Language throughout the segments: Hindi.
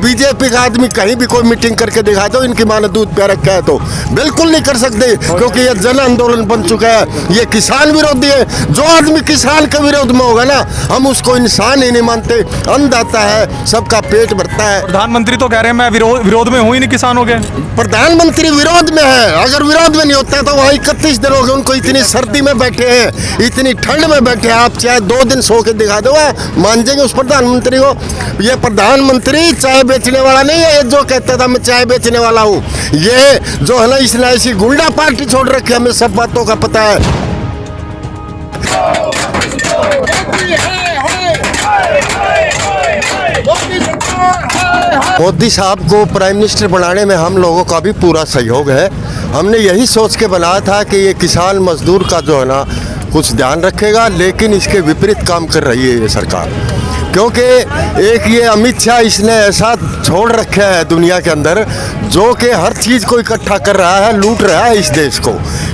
बीजेपी का आदमी कहीं भी कोई मीटिंग करके दिखा दो इनकी माँ ने दूध प्या रखा है तो बिल्कुल नहीं कर सकते, क्योंकि ये जन आंदोलन बन चुका है। ये किसान विरोधी है। जो आदमी किसान के विरोध में होगा ना, हम उसको इंसान ही नहीं मानते। अन्नदाता है, सबका पेट भरता है। प्रधानमंत्री तो कह रहे हैं मैं विरोध में हूँ ही नहीं किसानों के। प्रधानमंत्री विरोध में है। अगर विरोध में नहीं होता तो वहाँ 31 दिन हो गए उनको, इतनी सर्दी में बैठे हैं, इतनी ठंड में बैठे हैं। आप चाहे 2 दिन सो के दिखा दो, मान जाएंगे उस प्रधानमंत्री को। ये प्रधानमंत्री चाय बेचने वाला नहीं है। ये जो कहता था मैं चाय बेचने वाला हूँ, ये जो है ना, इसने ऐसी गुंडा पार्टी छोड़ रखी है, हमें सब बातों का पता है। मोदी साहब को प्राइम मिनिस्टर बनाने में हम लोगों का भी पूरा सहयोग है। हमने यही सोच के बनाया था कि ये किसान मजदूर का जो है ना कुछ ध्यान रखेगा, लेकिन इसके विपरीत काम कर रही है ये सरकार। क्योंकि एक ये अमित शाह, इसने ऐसा छोड़ रखा है दुनिया के अंदर, जो कि हर चीज़ को इकट्ठा कर रहा है, लूट रहा है इस देश को।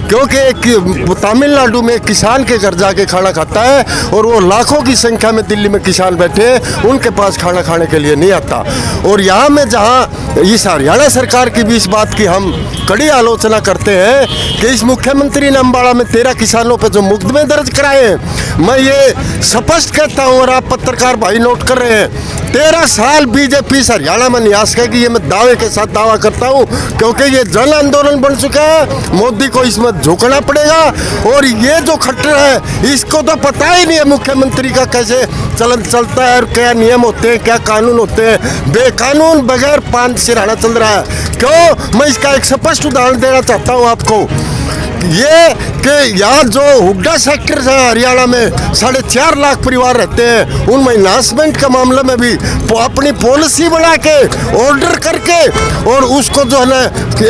क्योंकि तमिलनाडु में किसान के घर जाके खाना खाता है, और वो लाखों की संख्या में दिल्ली में किसान बैठे हैं, उनके पास खाना खाने के लिए नहीं आता। और यहाँ में जहाँ इस हरियाणा सरकार की भी इस बात की हम कड़ी आलोचना करते हैं कि इस मुख्यमंत्री ने अम्बाड़ा में 13 किसानों पर जो मुकदमे दर्ज कराए हैं, मैं ये स्पष्ट कहता हूँ और आप पत्रकार भाई नोट कर रहे हैं, 13 साल बीजेपी हरियाणा में न्यास करेगी। ये मैं दावे के साथ दावा करता हूँ, क्योंकि ये जन आंदोलन बन चुका है। मोदी को इसमें झुकना पड़ेगा। और ये जो खट्टर है, इसको तो पता ही नहीं है मुख्यमंत्री का कैसे चलन चलता है और क्या नियम होते हैं, क्या कानून होते हैं। बेकानून बगैर पान सिरहाना चल रहा है। क्यों? मैं इसका एक स्पष्ट उदाहरण देना चाहता हूँ आपको। ये कि यहाँ जो हुड्डा सेक्टर है हरियाणा में, 4.5 लाख परिवार रहते हैं। उनमें इन्वेस्टमेंट के मामले में भी अपनी पॉलिसी बना के, ऑर्डर करके, और उसको जो है ना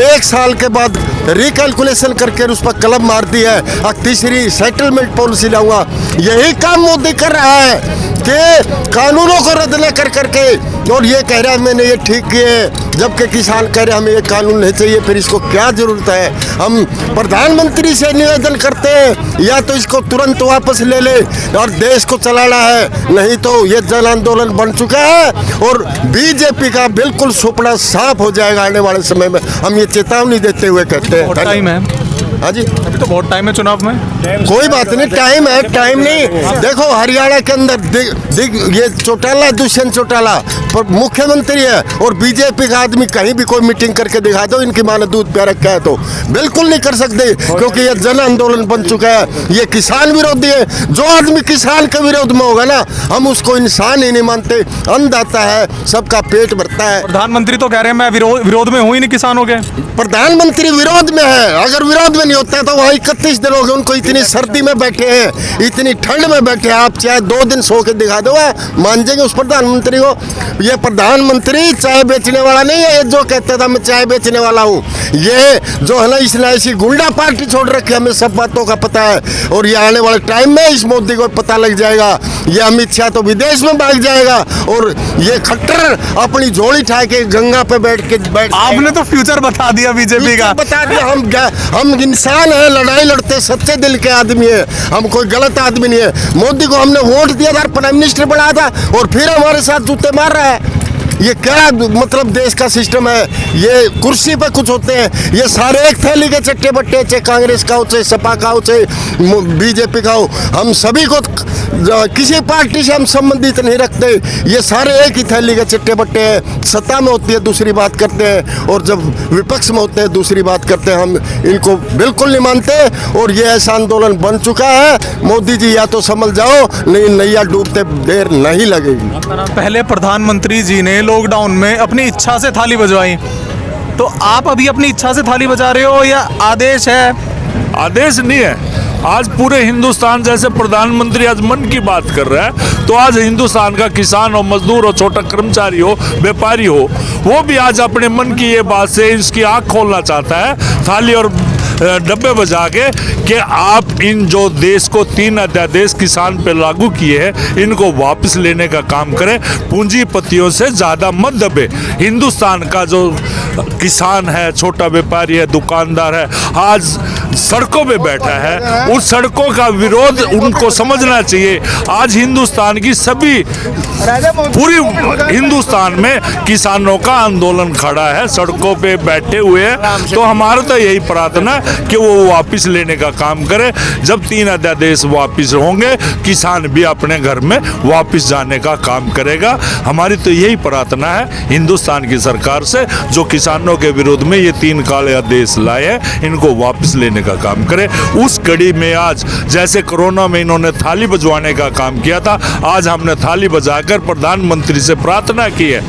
1 साल के बाद रिकैलकुलेशन करके उस पर कलम मार दी है। अब तीसरी सेटलमेंट पॉलिसी लाऊंगा। यही काम मोदी कर रहा है कि कानूनों को रद्द न कर करके, और ये कह रहा है मैंने ये ठीक किए, जबकि किसान कह रहे हमें ये कानून नहीं चाहिए। फिर इसको क्या जरूरत है? हम प्रधानमंत्री से निवेदन करते हैं, या तो इसको तुरंत वापस ले ले और देश को चलाना है, नहीं तो ये जन आंदोलन बन चुका है और बीजेपी का बिल्कुल सुपना साफ हो जाएगा आने वाले समय में। हम ये चेतावनी देते हुए कहते हैं। बहुत टाइम है। हाँ जी, अभी तो बहुत टाइम है चुनाव में। कोई बात नहीं, टाइम है, टाइम नहीं। देखो हरियाणा के अंदर ये चौटाला, दुष्यंत चौटाला मुख्यमंत्री है, और बीजेपी का आदमी कहीं भी कोई मीटिंग करके दिखा दो इनकी माँ ने दूध प्या रखा है तो बिल्कुल नहीं कर सकते, क्योंकि ये जन आंदोलन बन चुका है। ये किसान विरोधी है। जो आदमी किसान के विरोध में होगा ना, हम उसको इंसान ही नहीं मानते। अन्नदाता है, सबका पेट भरता है। प्रधानमंत्री तो कह रहे हैं मैं विरोध में हूँ ही नहीं किसानों के। प्रधानमंत्री विरोध में है। अगर विरोध में नहीं होता तो वहाँ 31 दिन हो गए उनको, इतनी सर्दी में बैठे हैं, इतनी ठंड में बैठे हैं। आप चाहे 2 दिन सो के दिखा दो, मान जाएंगे उस प्रधानमंत्री को। ये प्रधानमंत्री चाय बेचने वाला नहीं है। ये जो कहता था मैं चाय बेचने वाला हूँ, ये जो है ना, इसने ऐसी गुंडा पार्टी छोड़ रखी है, हमें सब बातों का पता है। और ये आने वाले टाइम में इस मोदी को पता लग जाएगा। ये अमित शाह तो विदेश में भाग जाएगा, और ये खट्टर अपनी झोली उठा के गंगा पे बैठ आपने तो फ्यूचर बता दिया बीजेपी का। बता दिया। हम इंसान है, लड़ाई लड़ते सच्चे दिल के आदमी है। हम कोई गलत आदमी नहीं है। मोदी को हमने वोट दिया था, प्राइम मिनिस्टर बनाया था, और फिर हमारे साथ जूते मार रहा है। ये क्या मतलब देश का सिस्टम है? ये कुर्सी पे कुछ होते हैं, ये सारे एक थैली के चट्टे बट्टे, चाहे कांग्रेस का हो, चाहे सपा का हो, चाहे बीजेपी का हो। हम सभी को किसी पार्टी से हम संबंधित नहीं रखते। ये सारे एक ही थैली के चट्टे बट्टे हैं। सत्ता में होती है दूसरी बात करते हैं, और जब विपक्ष में होते हैं दूसरी बात करते हैं। हम इनको बिल्कुल नहीं मानते, और ये ऐसा आंदोलन बन चुका है। मोदी जी या तो समझ जाओ, नहीं नैया डूबते देर नहीं लगेगी। पहले प्रधानमंत्री जी ने लॉकडाउन में अपनी इच्छा से थाली बजवाई, तो आप अभी अपनी इच्छा से थाली बजा रहे हो या आदेश है? आदेश नहीं है। आज पूरे हिंदुस्तान, जैसे प्रधानमंत्री आज मन की बात कर रहा है, तो आज हिंदुस्तान का किसान हो, मजदूर हो, छोटा कर्मचारी हो, व्यापारी हो, वो भी आज अपने मन की ये बात से इसकी आँख खोलना चाहता है, थाली और डब्बे बजा के, कि आप इन जो देश को 3 अध्यादेश किसान पे लागू किए हैं, इनको वापस लेने का काम करें। पूंजीपतियों से ज़्यादा मत दबे। हिंदुस्तान का जो किसान है, छोटा व्यापारी है, दुकानदार है, आज सड़कों पे बैठा है, उस सड़कों का विरोध उनको समझना चाहिए। आज हिंदुस्तान की सभी पूरी हिंदुस्तान में किसानों का आंदोलन खड़ा है, सड़कों पे बैठे हुए हैं। तो हमारा तो यही प्रार्थना है कि वो वापस लेने का काम करे। जब 3 अध्यादेश वापस होंगे, किसान भी अपने घर में वापस जाने का काम करेगा। हमारी तो यही प्रार्थना है हिंदुस्तान की सरकार से, जो किसानों के विरोध में ये 3 काले आदेश लाए हैं, इनको वापस लेने का काम करे। उस कड़ी में आज जैसे कोरोना में इन्होंने थाली बजवाने का काम किया था, आज हमने थाली बजाकर प्रधानमंत्री से प्रार्थना की है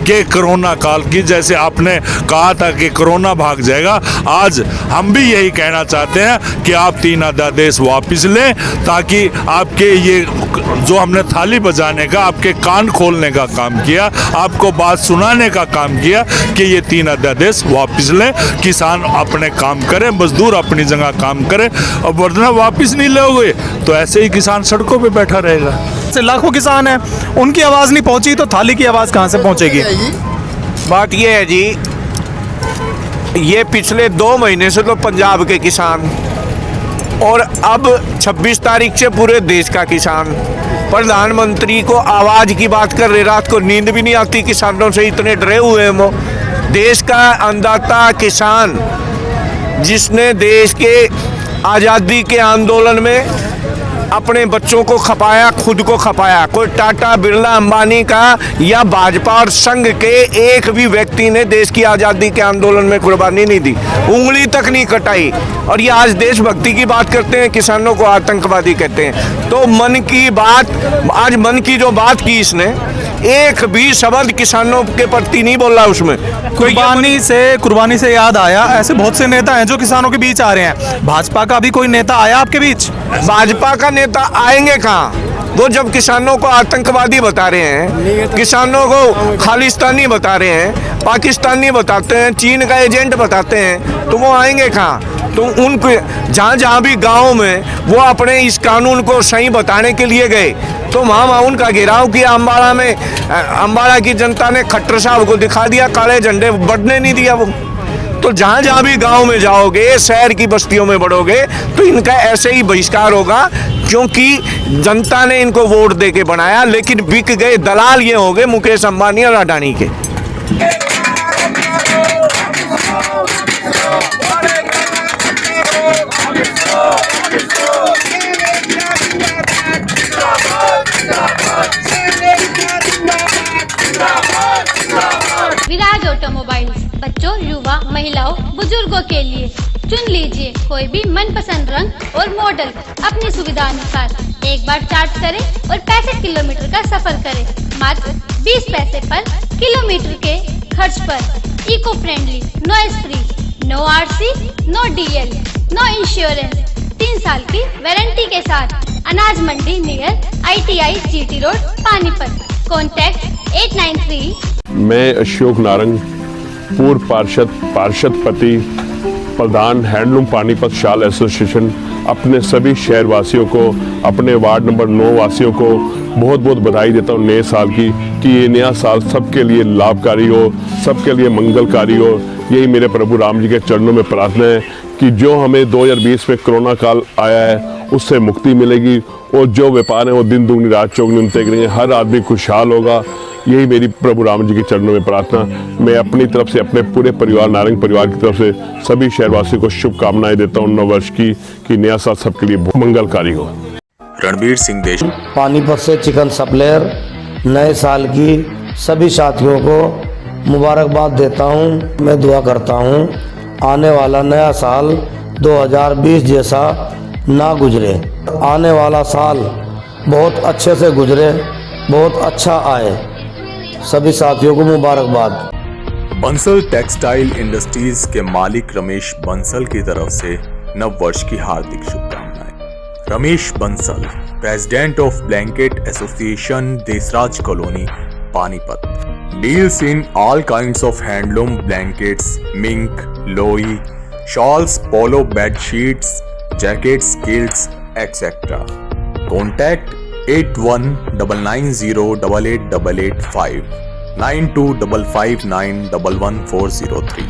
कि कोरोना काल की, जैसे आपने कहा था कि कोरोना भाग जाएगा, आज हम भी यही कहना चाहते हैं कि आप 3 अध्यादेश वापस लें, ताकि आपके ये जो हमने थाली बजाने का, आपके कान खोलने का काम किया, आपको बात सुनाने का काम किया कि ये 3 अध्यादेश वापस लें, किसान अपने काम करें, मजदूर अपनी जगह काम करें। और वरना वापस नहीं लोगे तो ऐसे ही किसान सड़कों पे बैठा रहेगा। से लाखों किसान हैं, उनकी आवाज़ नहीं पहुंची तो थाली की आवाज़ कहाँ से पहुंचेगी? बात ये है जी, ये पिछले 2 महीने से तो पंजाब के किसान और अब 26 तारीख से पूरे देश का किसान प्रधानमंत्री को आवाज़ की बात कर रहे। रात को नींद भी नहीं आती किसानों से, इतने डरे हुए हैं वो। देश का अन्नदाता किसान, जिसने देश के आज़ादी के आंदोलन में अपने बच्चों को खपाया, खुद को खपाया। कोई टाटा, बिरला, अंबानी का या भाजपा और संघ के एक भी व्यक्ति ने देश की आज़ादी के आंदोलन में कुर्बानी नहीं दी, उंगली तक नहीं कटाई। और ये आज देशभक्ति की बात करते हैं, किसानों को आतंकवादी कहते हैं। तो मन की बात, आज मन की जो बात की इसने, एक भी शब्द किसानों के प्रति नहीं बोला उसमें। कुर्बानी से याद आया, ऐसे बहुत से नेता हैं जो किसानों के बीच आ रहे हैं। भाजपा का भी कोई नेता आया आपके बीच? भाजपा का नेता आएंगे कहाँ? वो जब किसानों को आतंकवादी बता रहे हैं, किसानों को खालिस्तानी बता रहे हैं, पाकिस्तानी बताते हैं, चीन का एजेंट बताते हैं, तो वो आएंगे कहाँ? तो उनको जहाँ भी गाँव में वो अपने इस कानून को सही बताने के लिए गए, तो वहाँ उनका घेराव किया। अम्बाड़ा में अम्बाड़ा की जनता ने खट्टर साहब को दिखा दिया, काले झंडे बढ़ने नहीं दिया वो। तो जहाँ भी गांव में जाओगे, शहर की बस्तियों में बढ़ोगे, तो इनका ऐसे ही बहिष्कार होगा, क्योंकि जनता ने इनको वोट दे के बनाया। लेकिन बिक गए दलाल ये हो गए मुकेश अंबानी और अडानी के। विराज ऑटोमोबाइल्स, बच्चों, युवा, महिलाओं, बुजुर्गों के लिए चुन लीजिए कोई भी मनपसंद रंग और मॉडल अपनी सुविधा अनुसार। एक बार चार्ज करें और 65 किलोमीटर का सफर करें मात्र 20 पैसे पर किलोमीटर के खर्च पर। Eco friendly, noise free, no RC, no DL, no insurance, 3 साल की वारंटी के साथ। अनाज मंडी नियर ITI GT रोड, पानीपत। कॉन्टैक्ट 893। मैं अशोक नारंग, पूर्व पार्षद प्रधान हैंडलूम पानीपत शाल एसोसिएशन, अपने सभी शहरवासियों को, अपने वार्ड नंबर 9 वासियों को बहुत बहुत बधाई देता हूँ नए साल की, कि ये नया साल सबके लिए लाभकारी हो, सबके लिए मंगलकारी हो। यही मेरे प्रभु राम जी के चरणों में प्रार्थना है कि जो हमें 2020 में कोरोना काल आया है उससे मुक्ति मिलेगी, और जो व्यापार है वो दिन दुगनी रात चौगुनी उनते करेंगे, हर आदमी खुशहाल होगा। यही मेरी प्रभु राम जी के चरणों में प्रार्थना। मैं अपनी तरफ से, अपने पूरे परिवार, नारंग परिवार की तरफ से सभी शहरवासियों को शुभकामनाएं देता हूँ नव वर्ष की, कि नया साल सबके लिए मंगलकारी हो। रणबीर सिंह देश, पानीपत से चिकन सप्लायर, नए साल की सभी साथियों को मुबारकबाद देता हूँ। मैं दुआ करता हूँ आने वाला नया साल 2020 जैसा ना गुजरे, आने वाला साल बहुत अच्छे से गुजरे, बहुत अच्छा आए। सभी साथियों को मुबारकबाद। बंसल टेक्सटाइल इंडस्ट्रीज के मालिक रमेश बंसल की तरफ से नव वर्ष की हार्दिक शुभकामनाएं। Ramesh Bansal, president of blanket association, Desraj colony, Panipat, deals in all kinds of handloom blankets, mink, लोई, shawls, polo bed sheets, jackets, quilts, etcetera. Contact 8199088885 9255911403।